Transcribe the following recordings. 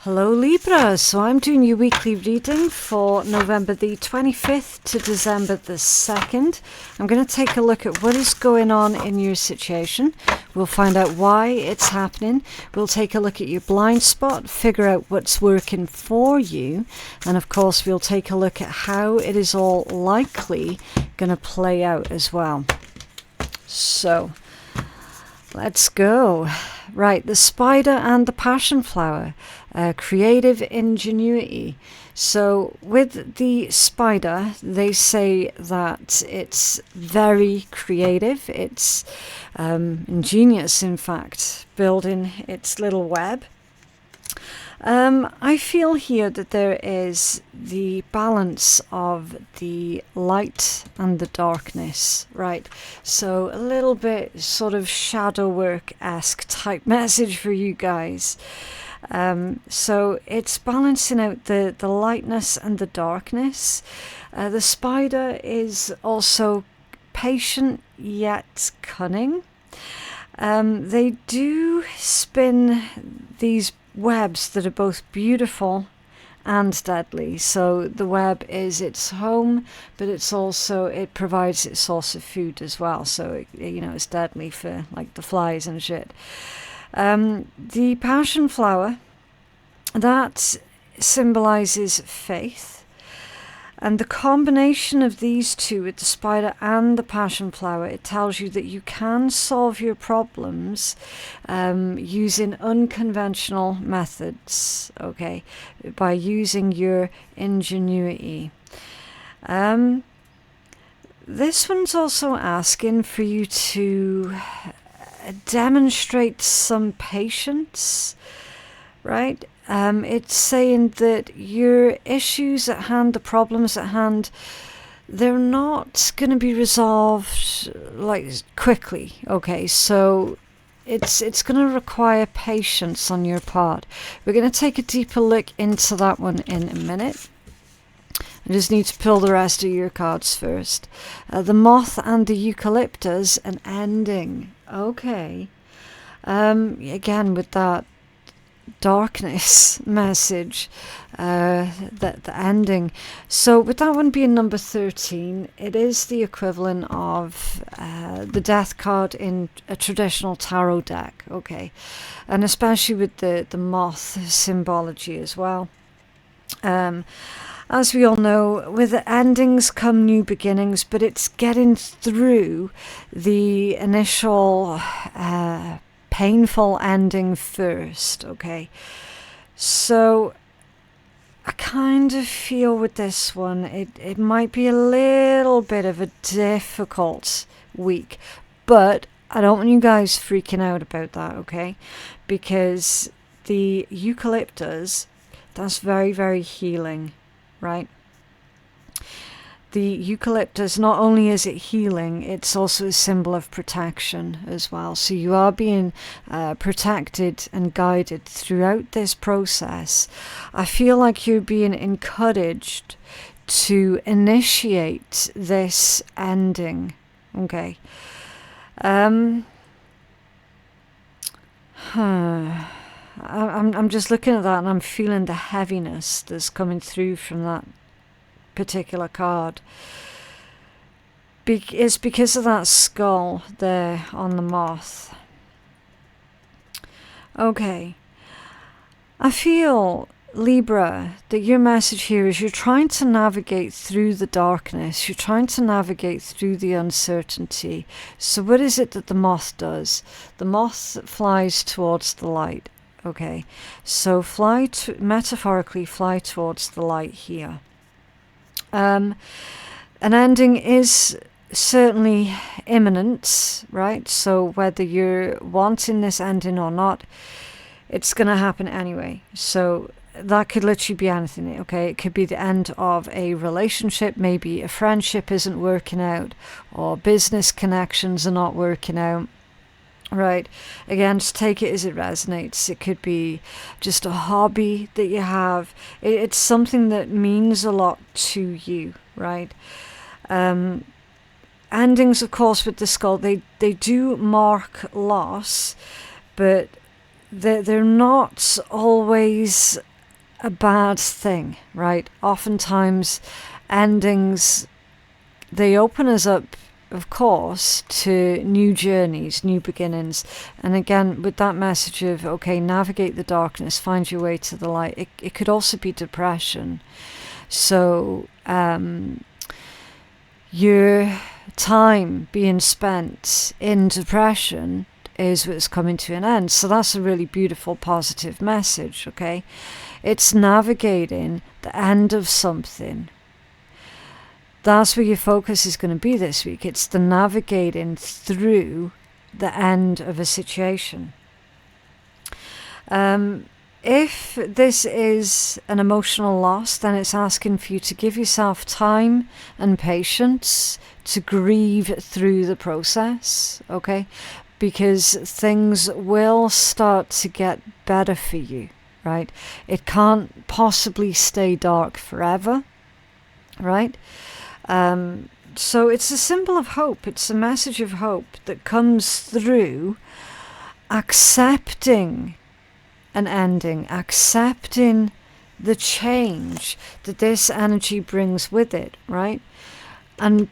Hello Libra, so I'm doing your weekly reading for November the 25th to December the 2nd. I'm going to take a look at what is going on in your situation. We'll find out why it's happening. We'll take a look at your blind spot, figure out what's working for you. And of course, we'll take a look at how it is all likely going to play out as well. So, let's go. Right, the spider and the passion flower. Creative ingenuity. So with the spider, they say that it's very creative. It's ingenious, in fact, building its little web. I feel here that there is the balance of the light and the darkness, right? So a little bit sort of shadow work-esque type message for you guys. So it's balancing out the lightness and the darkness. The spider is also patient yet cunning. They do spin these webs that are both beautiful and deadly. So the web is its home, but it's also, it provides its source of food as well. So, it's deadly for like the flies and shit. The passion flower, that symbolizes faith. And the combination of these two, with the spider and the passion flower, it tells you that you can solve your problems using unconventional methods, okay, by using your ingenuity. This one's also asking for you to demonstrate some patience, right? It's saying that your issues at hand, the problems at hand, they're not going to be resolved like quickly, okay? So it's going to require patience on your part. We're going to take a deeper look into that one in a minute. I just need to pull the rest of your cards first. The moth and the eucalyptus, an ending. Okay. Again, with that darkness message, the ending. So with that one being number 13, it is the equivalent of the death card in a traditional tarot deck, okay, and especially with the moth symbology as well. As we all know, with the endings come new beginnings, but it's getting through the initial painful ending first, okay? So I kind of feel with this one, it might be a little bit of a difficult week, but I don't want you guys freaking out about that, okay? Because the eucalyptus, that's very, very healing, right? The eucalyptus, not only is it healing, it's also a symbol of protection as well. So you are being protected and guided throughout this process. I feel like you're being encouraged to initiate this ending. Okay. I'm just looking at that and I'm feeling the heaviness that's coming through from that particular card. It's because of that skull there on the moth. Okay. I feel, Libra, that your message here is you're trying to navigate through the darkness. You're trying to navigate through the uncertainty. So what is it that the moth does? The moth flies towards the light. Okay. So metaphorically fly towards the light here. An ending is certainly imminent, right? So whether you're wanting this ending or not, it's going to happen anyway. So that could literally be anything, okay? It could be the end of a relationship, maybe a friendship isn't working out, or business connections are not working out. Right, again, just take it as it resonates. It could be just a hobby that you have. It's something that means a lot to you, right? Endings, of course, with the skull, they do mark loss, but they're not always a bad thing, right? Oftentimes endings, they open us up, of course, to new journeys, new beginnings. And again, with that message of, okay, navigate the darkness, find your way to the light, it could also be depression. So your time being spent in depression is what's coming to an end. So that's a really beautiful, positive message, okay? It's navigating the end of something. That's where your focus is going to be this week. It's the navigating through the end of a situation. If this is an emotional loss, then it's asking for you to give yourself time and patience to grieve through the process, okay? Because things will start to get better for you, right? It can't possibly stay dark forever, right? So it's a symbol of hope. It's a message of hope that comes through accepting an ending, accepting the change that this energy brings with it, right? And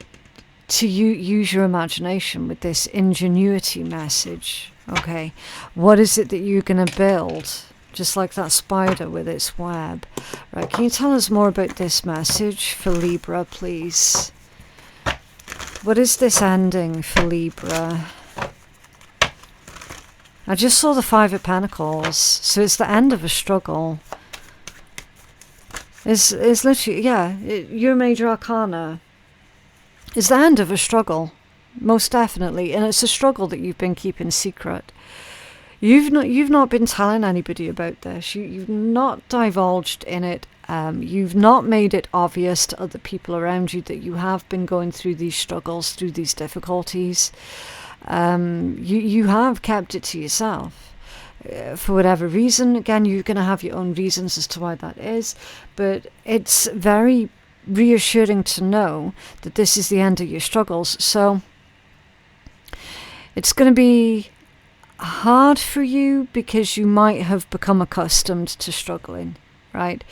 to use your imagination with this ingenuity message, okay? What is it that you're going to build? Just like that spider with its web. Right, can you tell us more about this message for Libra, please? What is this ending for Libra? I just saw the Five of Pentacles, so it's the end of a struggle. It's literally, yeah, your major arcana is the end of a struggle, most definitely, and it's a struggle that you've been keeping secret. You've not been telling anybody about this. You've not divulged in it. You've not made it obvious to other people around you that you have been going through these struggles, through these difficulties. You have kept it to yourself. For whatever reason, again, you're going to have your own reasons as to why that is, but it's very reassuring to know that this is the end of your struggles. So it's going to be hard for you because you might have become accustomed to struggling, right?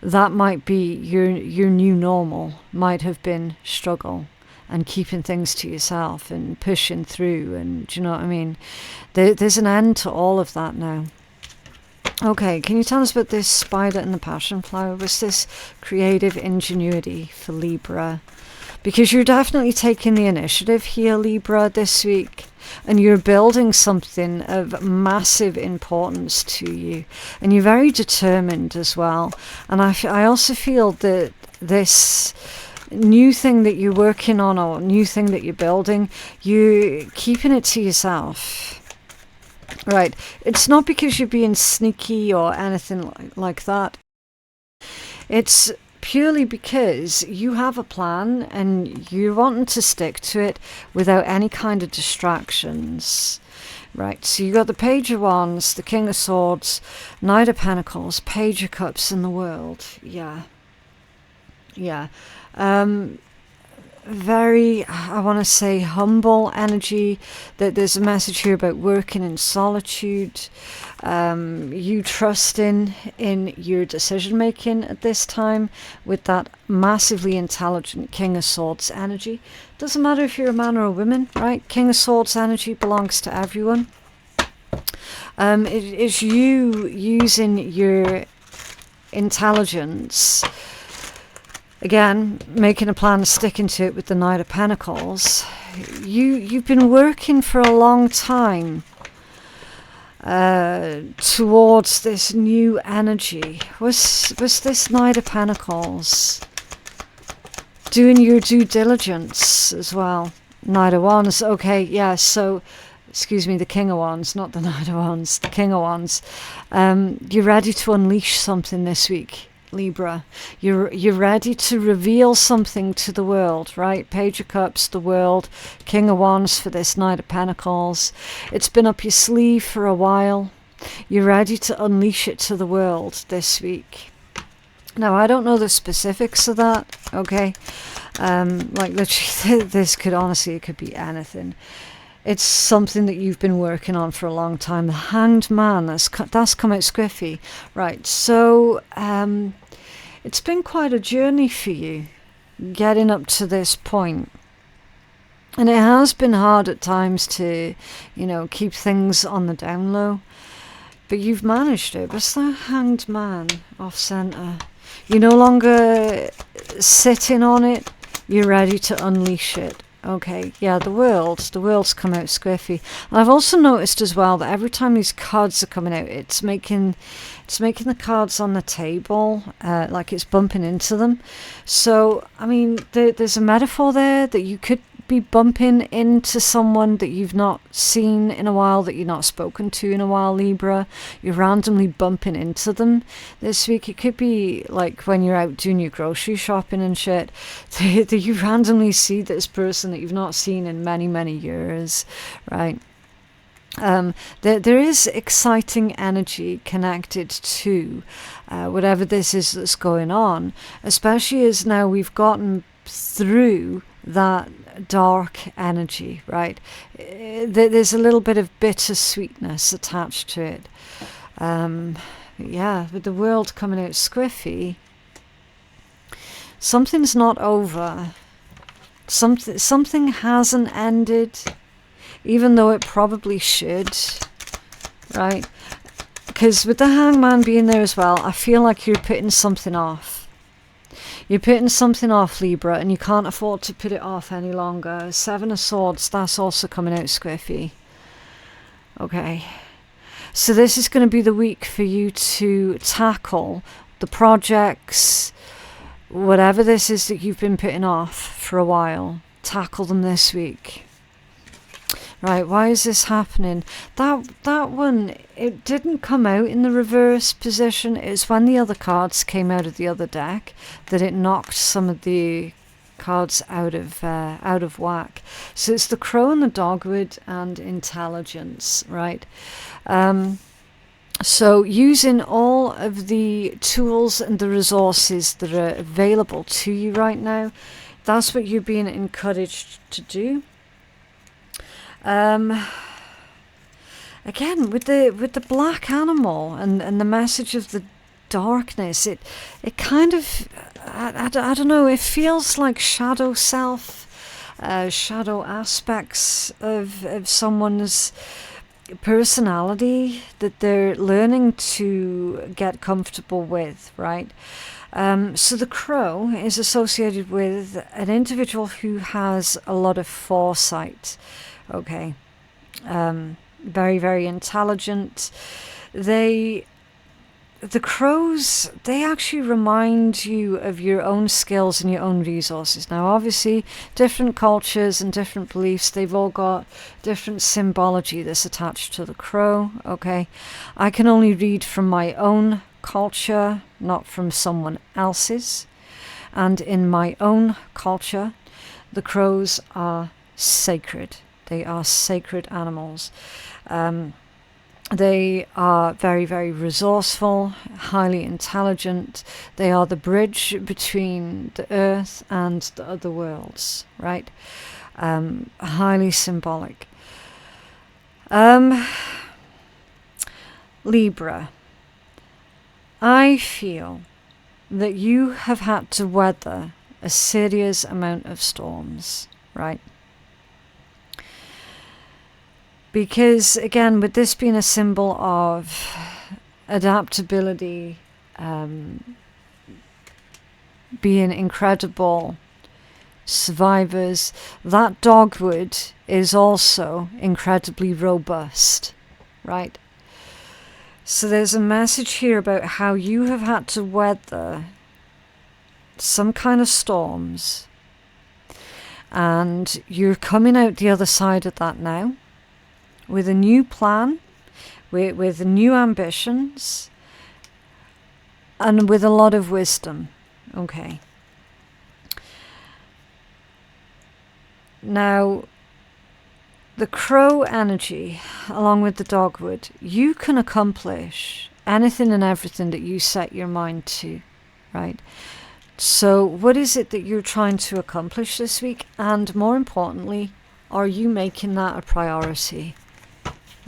That might be your new normal, might have been struggle and keeping things to yourself and pushing through, and do you know what I mean? There's an end to all of that now. Okay, can you tell us about this spider and the passion flower? Was this creative ingenuity for Libra? Because you're definitely taking the initiative here, Libra, this week. And you're building something of massive importance to you. And you're very determined as well. And I also feel that this new thing that you're working on, or new thing that you're building, you're keeping it to yourself. Right. It's not because you're being sneaky or anything like that. It's purely because you have a plan and you're wanting to stick to it without any kind of distractions. Right, so you got the Page of Wands, the King of Swords, Knight of Pentacles, Page of Cups in the World. Yeah. Very, I want to say, humble energy. That there's a message here about working in solitude, you trusting in your decision making at this time with that massively intelligent King of Swords energy. Doesn't matter if you're a man or a woman, right? King of Swords energy belongs to everyone. It's you using your intelligence. Again, making a plan, sticking to it with the Knight of Pentacles. You've been working for a long time towards this new energy. Was this Knight of Pentacles doing your due diligence as well? Knight of Wands. Okay, yeah. So, excuse me, the King of Wands, not the Knight of Wands. The King of Wands. You're ready to unleash something this week, Libra. You're ready to reveal something to the world, right? Page of Cups, the world, King of Wands for this Knight of Pentacles. It's been up your sleeve for a while. You're ready to unleash it to the world this week. Now, I don't know the specifics of that, okay? Like literally, this could honestly, it could be anything. It's something that you've been working on for a long time. The Hanged Man, that's come out squiffy. Right, so it's been quite a journey for you getting up to this point. And it has been hard at times to, keep things on the down low. But you've managed it. But it's that Hanged Man off centre. You're no longer sitting on it. You're ready to unleash it. Okay, yeah, the world's come out squiffy. And I've also noticed as well that every time these cards are coming out, it's making the cards on the table like it's bumping into them. So, I mean, there's a metaphor there that you could be bumping into someone that you've not seen in a while, that you've not spoken to in a while, Libra. You're randomly bumping into them this week. It could be like when you're out doing your grocery shopping and shit, that you randomly see this person that you've not seen in many, many years, right? There is exciting energy connected to whatever this is that's going on, especially as now we've gotten through that dark energy, right? There's a little bit of bittersweetness attached to it. Yeah, with the world coming out squiffy, something's not over. Something hasn't ended, even though it probably should, right? Because with the Hangman being there as well, I feel like you're putting something off. You're putting something off, Libra, and you can't afford to put it off any longer. Seven of Swords, that's also coming out squiffy. Okay. So this is going to be the week for you to tackle the projects, whatever this is that you've been putting off for a while. Tackle them this week. Right, why is this happening? That one, it didn't come out in the reverse position. It's when the other cards came out of the other deck that it knocked some of the cards out of whack. So it's the Crow and the Dogwood and Intelligence, right? So using all of the tools and the resources that are available to you right now, that's what you're being encouraged to do. Again, with the black animal and the message of the darkness, it kind of, I don't know, it feels like shadow self, shadow aspects of someone's personality that they're learning to get comfortable with, right? So the Crow is associated with an individual who has a lot of foresight. Okay, very, very intelligent. The Crows, they actually remind you of your own skills and your own resources. Now, obviously, different cultures and different beliefs, they've all got different symbology that's attached to the Crow, okay? I can only read from my own culture, not from someone else's. And in my own culture, the Crows are sacred. They are sacred animals. They are very, very resourceful, highly intelligent. They are the bridge between the earth and the other worlds, right? Highly symbolic. Libra, I feel that you have had to weather a serious amount of storms, right? Because, again, with this being a symbol of adaptability, being incredible survivors, that dogwood is also incredibly robust, right? So there's a message here about how you have had to weather some kind of storms, and you're coming out the other side of that now, with a new plan, with new ambitions, and with a lot of wisdom. Okay. Now, the Crow energy, along with the dogwood, you can accomplish anything and everything that you set your mind to, right? So what is it that you're trying to accomplish this week? And more importantly, are you making that a priority?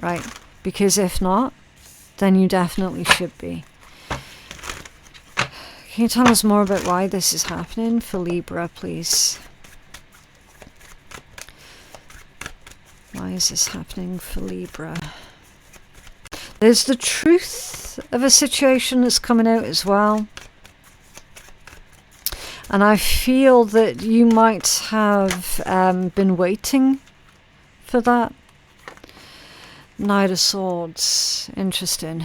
Right? Because if not, then you definitely should be. Can you tell us more about why this is happening for Libra, please? Why is this happening for Libra? There's the truth of a situation that's coming out as well. And I feel that you might have been waiting for that. Knight of Swords. Interesting.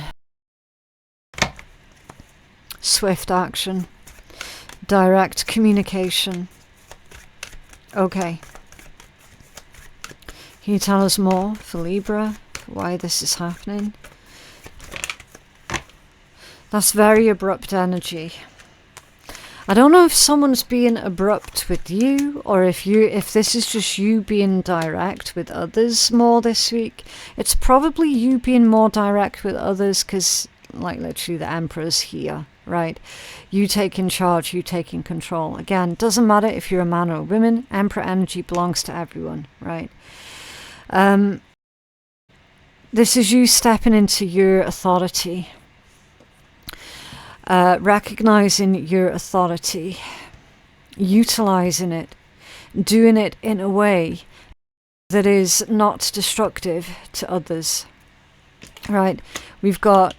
Swift action. Direct communication. Okay. Can you tell us more for Libra? Why this is happening? That's very abrupt energy. I don't know if someone's being abrupt with you, or if this is just you being direct with others more this week. It's probably you being more direct with others, because like literally the Emperor's here, right? You taking charge, you taking control. Again, doesn't matter if you're a man or a woman. Emperor energy belongs to everyone, right? This is you stepping into your authority. Recognizing your authority, utilizing it, doing it in a way that is not destructive to others. Right? We've got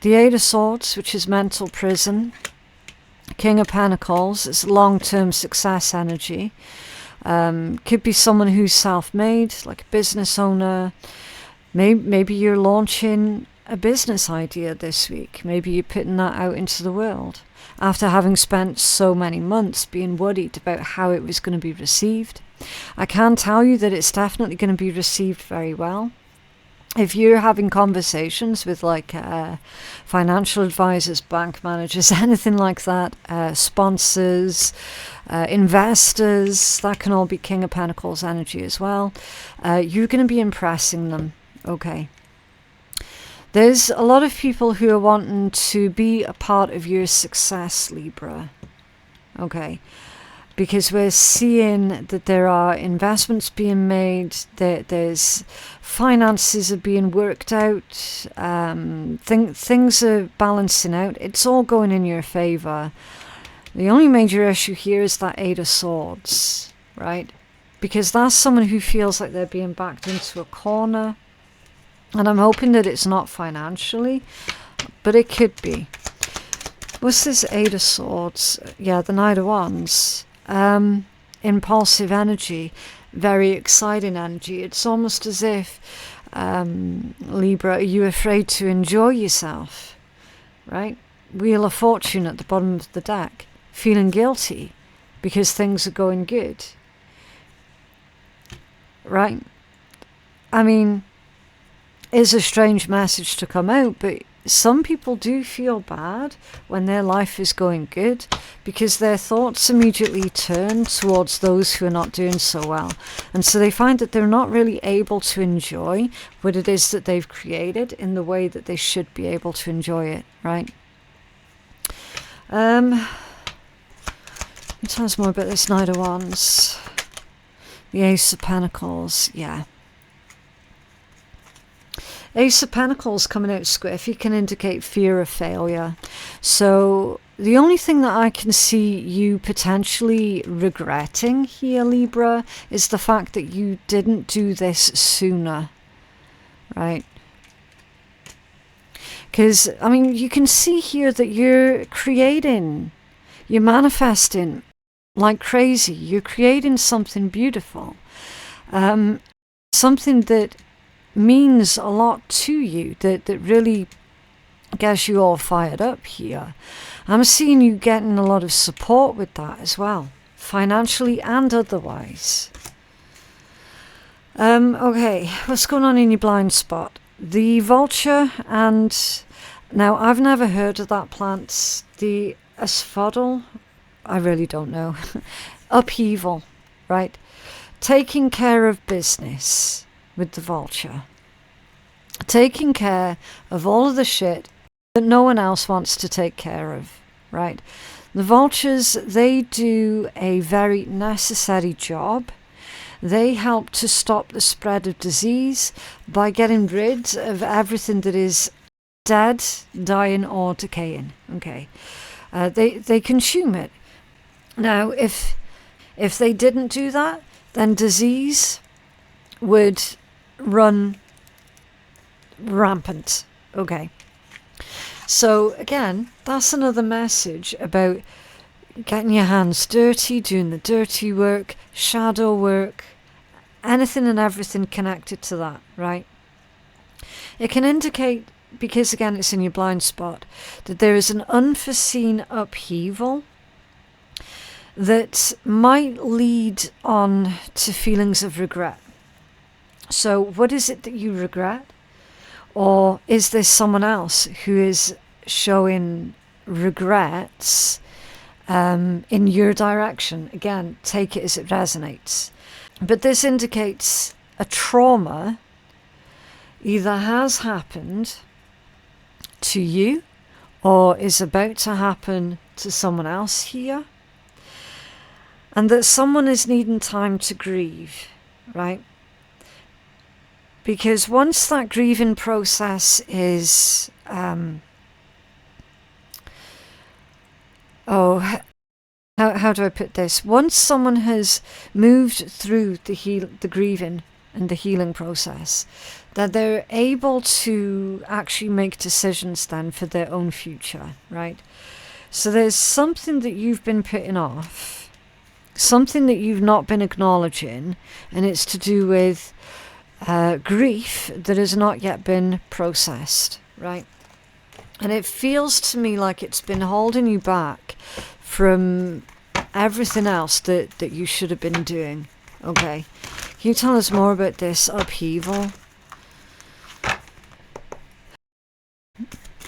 the Eight of Swords, which is mental prison. King of Pentacles is long-term success energy. Could be someone who's self-made, like a business owner. Maybe you're launching a business idea this week. Maybe you're putting that out into the world after having spent so many months being worried about how it was going to be received. I can tell you that it's definitely going to be received very well. If you're having conversations with like financial advisors, bank managers, anything like that, sponsors, investors, that can all be King of Pentacles energy as well. You're going to be impressing them. Okay. There's a lot of people who are wanting to be a part of your success, Libra. Okay. Because we're seeing that there are investments being made, there's finances are being worked out, things are balancing out. It's all going in your favor. The only major issue here is that Eight of Swords, right? Because that's someone who feels like they're being backed into a corner. And I'm hoping that it's not financially, but it could be. What's this Eight of Swords? Yeah, the Knight of Wands. Impulsive energy, very exciting energy. It's almost as if, Libra, are you afraid to enjoy yourself? Right? Wheel of Fortune at the bottom of the deck. Feeling guilty because things are going good. Right? I mean, it's a strange message to come out, but some people do feel bad when their life is going good because their thoughts immediately turn towards those who are not doing so well. And so they find that they're not really able to enjoy what it is that they've created in the way that they should be able to enjoy it, right? Tell us more about this Knight of Wands. The Ace of Pentacles, yeah. Ace of Pentacles coming out squiffy can indicate fear of failure. So the only thing that I can see you potentially regretting here, Libra, is the fact that you didn't do this sooner, right? Because, I mean, you can see here that you're creating, you're manifesting like crazy. You're creating something beautiful, something that means a lot to you, that really gets you all fired up here. I'm seeing you getting a lot of support with that as well, financially and otherwise. Okay, what's going on in your blind spot? The vulture, and now I've never heard of that plant. The asphodel, I really don't know. Upheaval, right? Taking care of business with the vulture. Taking care of all of the shit that no one else wants to take care of, right? The vultures, they do a very necessary job. They help to stop the spread of disease by getting rid of everything that is dead, dying, or decaying. Okay, they consume it. Now, if they didn't do that, then disease would run rampant. Okay, so again, that's another message about getting your hands dirty, doing the dirty work, shadow work, anything and everything connected to that, right? It can indicate, because again it's in your blind spot, that there is an unforeseen upheaval that might lead on to feelings of regret. So what is it that you regret? Or is there someone else who is showing regrets in your direction? Again, take it as it resonates. But this indicates a trauma either has happened to you or is about to happen to someone else here, and that someone is needing time to grieve, right? Because once that grieving process is how do I put this? Once someone has moved through the grieving and the healing process, that they're able to actually make decisions then for their own future, right? So there's something that you've been putting off, something that you've not been acknowledging, and it's to do with grief that has not yet been processed, right? And it feels to me like it's been holding you back from everything else that you should have been doing. Okay, can you tell us more about this upheaval?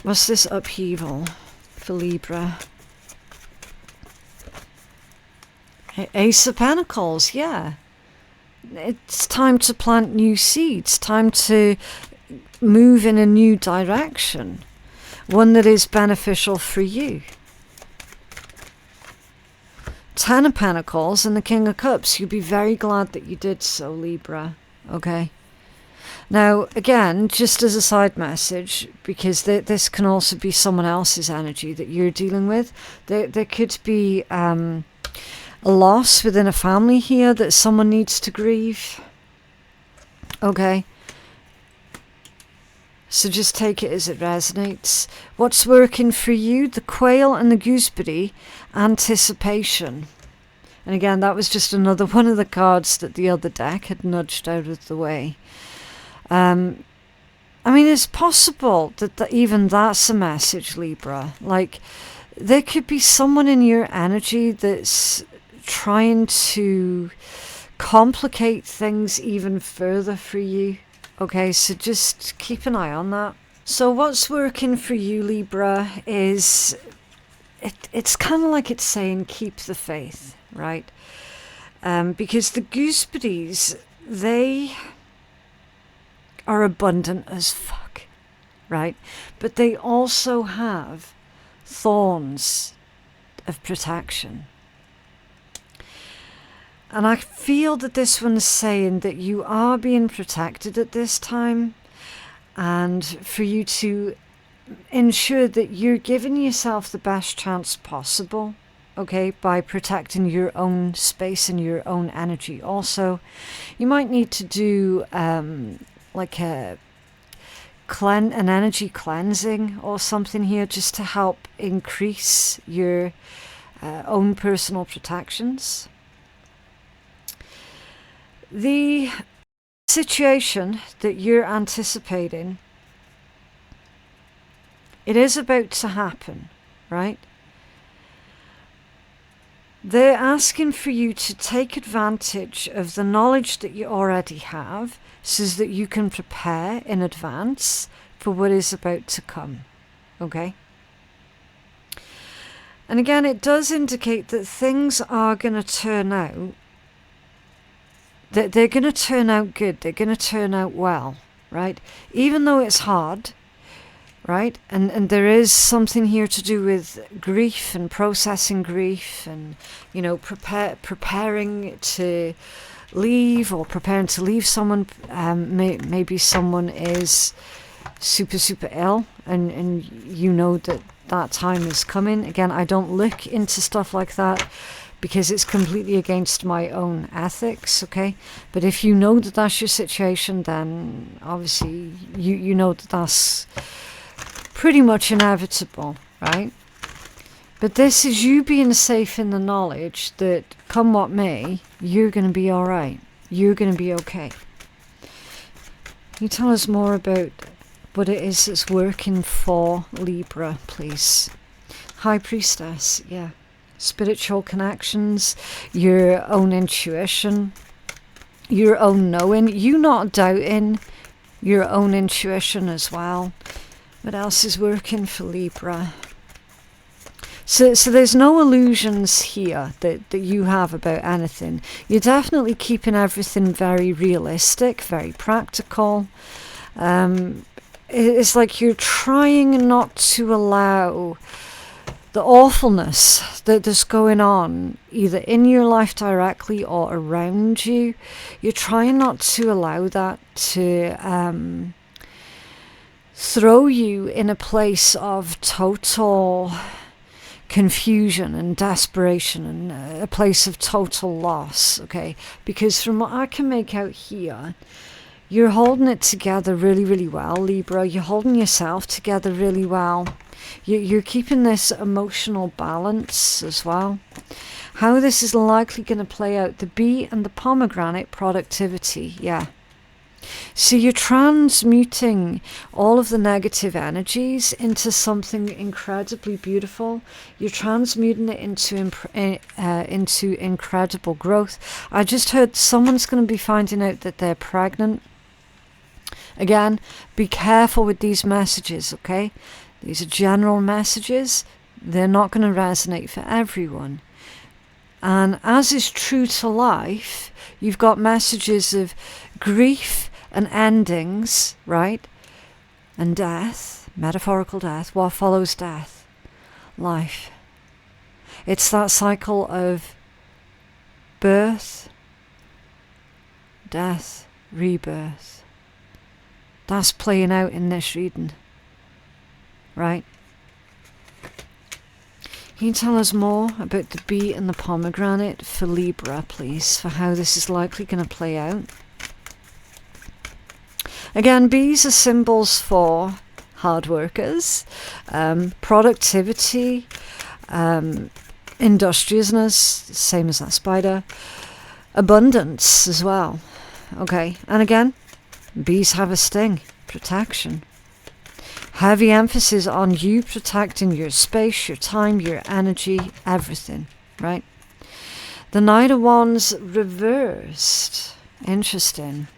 What's this upheaval for Libra? Ace of Pentacles, yeah. It's time to plant new seeds, time to move in a new direction, one that is beneficial for you. Ten of Pentacles and the King of Cups. You'll be very glad that you did so, Libra. Okay. Now, again, just as a side message, because this can also be someone else's energy that you're dealing with. There could be a loss within a family here that someone needs to grieve. Okay. So just take it as it resonates. What's working for you? The Quail and the Gooseberry. Anticipation. And again, that was just another one of the cards that the other deck had nudged out of the way. I mean, it's possible that even that's a message, Libra. Like, there could be someone in your energy that's trying to complicate things even further for you. Okay, so just keep an eye on that. So what's working for you, Libra, is it's kind of like it's saying keep the faith, right? Because the gooseberries, they are abundant as fuck, right? But they also have thorns of protection. And I feel that this one's saying that you are being protected at this time, and for you to ensure that you're giving yourself the best chance possible, okay, by protecting your own space and your own energy. Also, you might need to do like an energy cleansing or something here, just to help increase your own personal protections. The situation that you're anticipating, it is about to happen, right? They're asking for you to take advantage of the knowledge that you already have, so that you can prepare in advance for what is about to come, okay? And again, it does indicate that things are going to turn out, that they're going to turn out good, they're going to turn out well, right? Even though it's hard, right? And there is something here to do with grief and processing grief and, you know, preparing to leave or preparing to leave someone. Maybe someone is super, super ill and you know that that time is coming. Again, I don't look into stuff like that because it's completely against my own ethics, okay? But if you know that that's your situation, then obviously you know that that's pretty much inevitable, right? But this is you being safe in the knowledge that come what may, you're going to be all right. You're going to be okay. Can you tell us more about what it is that's working for Libra, please? High Priestess, yeah. Spiritual connections, your own intuition, your own knowing, you not doubting your own intuition as well. What else is working for Libra? So there's no illusions here that you have about anything. You're definitely keeping everything very realistic, very practical. It's like you're trying not to allow the awfulness that's going on either in your life directly or around you. You're trying not to allow that to throw you in a place of total confusion and desperation and a place of total loss, okay? Because from what I can make out here, you're holding it together really, really well, Libra. You're holding yourself together really well. You're keeping this emotional balance as well. How this is likely going to play out, the bee and the pomegranate productivity, yeah. So you're transmuting all of the negative energies into something incredibly beautiful. You're transmuting it into incredible growth. I just heard someone's going to be finding out that they're pregnant. Again, be careful with these messages, okay? These are general messages. They're not going to resonate for everyone. And as is true to life, you've got messages of grief and endings, right? And death, metaphorical death. What follows death? Life. It's that cycle of birth, death, rebirth. That's playing out in this reading, right? Can you tell us more about the bee and the pomegranate for Libra, please, for how this is likely going to play out? Again, bees are symbols for hard workers, productivity, industriousness, same as that spider, abundance as well. Okay, and again, bees have a sting, protection. Heavy emphasis on you protecting your space, your time, your energy, everything, right? The Knight of Wands reversed. Interesting.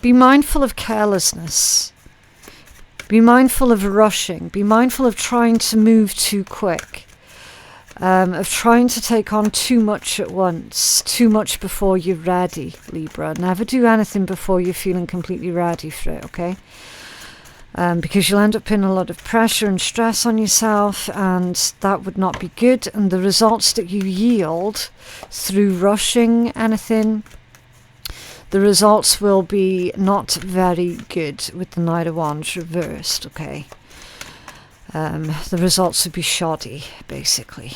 Be mindful of carelessness. Be mindful of rushing. Be mindful of trying to move too quick. Of trying to take on too much at once, too much before you're ready, Libra. Never do anything before you're feeling completely ready for it, okay? Because you'll end up putting a lot of pressure and stress on yourself, and that would not be good. And the results that you yield through rushing anything, the results will be not very good with the Knight of Wands reversed, okay? The results would be shoddy, basically.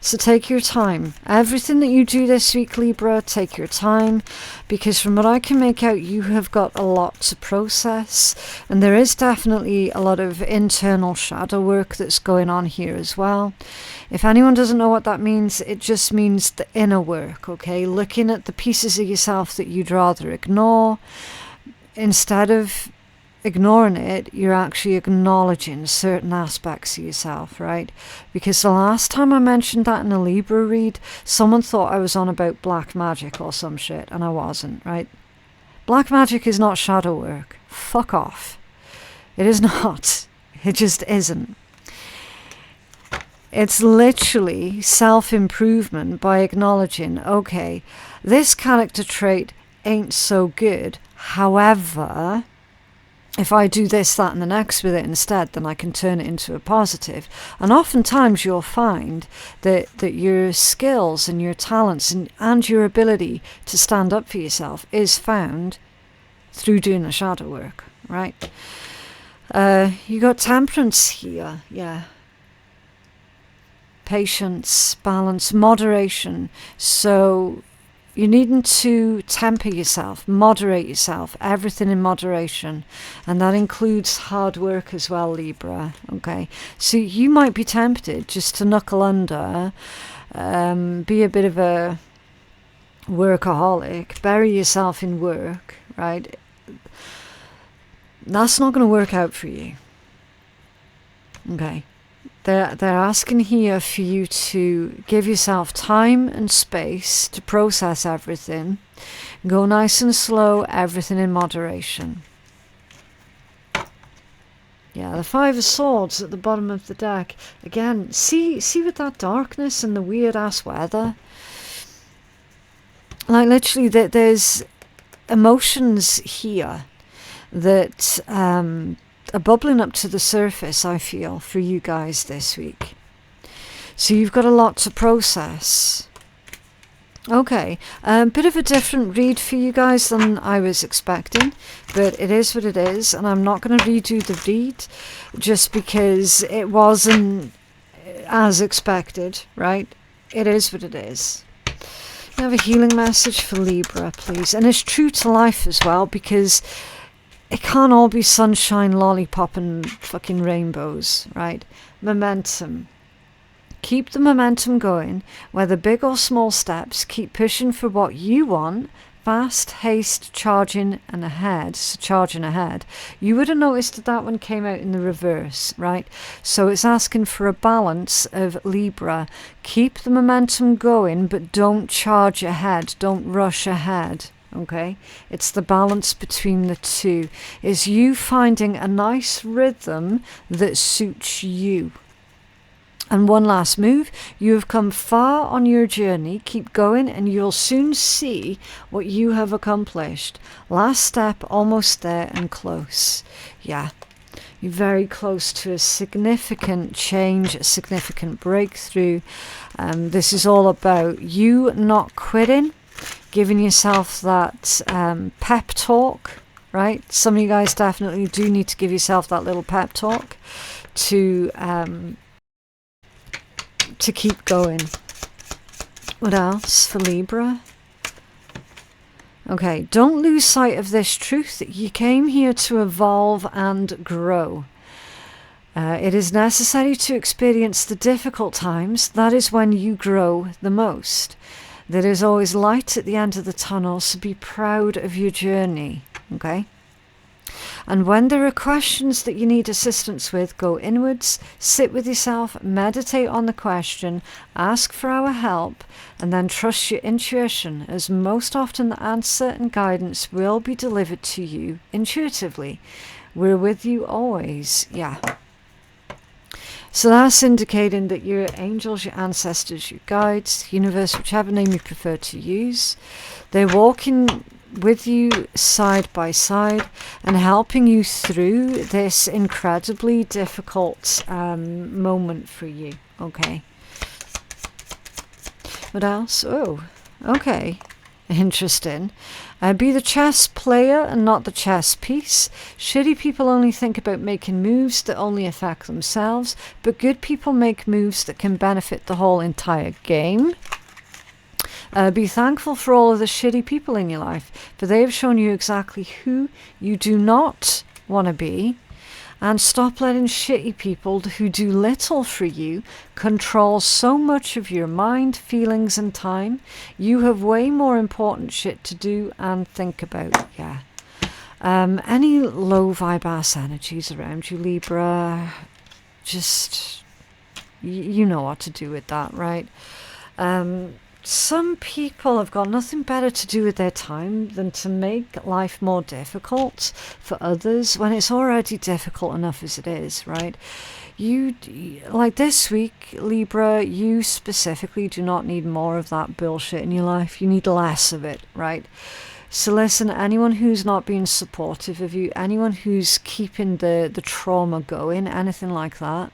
So take your time. Everything that you do this week, Libra, take your time, because from what I can make out, you have got a lot to process, and there is definitely a lot of internal shadow work that's going on here as well. If anyone doesn't know what that means, it just means the inner work, okay? Looking at the pieces of yourself that you'd rather ignore. Instead of ignoring it, you're actually acknowledging certain aspects of yourself, right? Because the last time I mentioned that in a Libra read, someone thought I was on about black magic or some shit, and I wasn't, right? Black magic is not shadow work. Fuck off. It is not. It just isn't. It's literally self-improvement by acknowledging, okay, this character trait ain't so good. However, if I do this, that, and the next with it instead, then I can turn it into a positive. And oftentimes you'll find that your skills and your talents and your ability to stand up for yourself is found through doing the shadow work, right? You got temperance here, yeah. Patience, balance, moderation. So you're needing to temper yourself, moderate yourself, everything in moderation. And that includes hard work as well, Libra, okay? So you might be tempted just to knuckle under, be a bit of a workaholic, bury yourself in work, right? That's not going to work out for you, okay? They're asking here for you to give yourself time and space to process everything. Go nice and slow, everything in moderation. Yeah, the Five of Swords at the bottom of the deck. Again, see with that darkness and the weird-ass weather? Like, literally, there's emotions here that are bubbling up to the surface, I feel, for you guys this week. So you've got a lot to process. Okay, a bit of a different read for you guys than I was expecting, but it is what it is, and I'm not going to redo the read just because it wasn't as expected, right? It is what it is. You have a healing message for Libra, please, and it's true to life as well, because it can't all be sunshine, lollipop, and fucking rainbows, right? Momentum. Keep the momentum going, whether big or small steps. Keep pushing for what you want. Fast, haste, charging, and ahead. So charging ahead. You would have noticed that that one came out in the reverse, right? So it's asking for a balance of Libra. Keep the momentum going, but don't charge ahead. Don't rush ahead. Okay, it's the balance between the two. Is you finding a nice rhythm that suits you. And one last move. You have come far on your journey. Keep going and you'll soon see what you have accomplished. Last step, almost there and close. Yeah, you're very close to a significant change, a significant breakthrough. This is all about you not quitting. Giving yourself that pep talk, right? Some of you guys definitely do need to give yourself that little pep talk to keep going. What else for Libra? Okay, don't lose sight of this truth that you came here to evolve and grow. It is necessary to experience the difficult times. That is when you grow the most. There is always light at the end of the tunnel, so be proud of your journey, okay? And when there are questions that you need assistance with, go inwards, sit with yourself, meditate on the question, ask for our help, and then trust your intuition, as most often the answer and guidance will be delivered to you intuitively. We're with you always, yeah. So that's indicating that your angels, your ancestors, your guides, universe, whichever name you prefer to use, they're walking with you side by side and helping you through this incredibly difficult moment for you. Okay. What else? Oh, okay. Interesting. Be the chess player and not the chess piece. Shitty people only think about making moves that only affect themselves, but good people make moves that can benefit the whole entire game. Be thankful for all of the shitty people in your life, for they have shown you exactly who you do not want to be. And stop letting shitty people who do little for you control so much of your mind, feelings, and time. You have way more important shit to do and think about, yeah. Any low vibe ass energies around you, Libra, just, you know what to do with that, right? Some people have got nothing better to do with their time than to make life more difficult for others when it's already difficult enough as it is, right? You, like this week, Libra, you specifically do not need more of that bullshit in your life. You need less of it, right? So listen, anyone who's not being supportive of you, anyone who's keeping the trauma going, anything like that,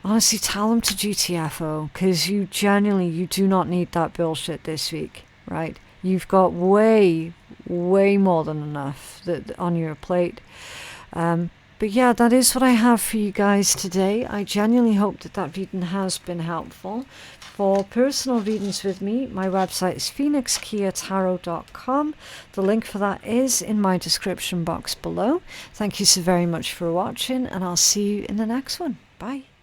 honestly, tell them to GTFO, because you do not need that bullshit this week, right? You've got way more than enough on your plate. But yeah, that is what I have for you guys today. I genuinely hope that reading has been helpful. For personal readings with me, my website is phoenixkeiatarot.com. The link for that is in my description box below. Thank you so very much for watching, and I'll see you in the next one. Bye.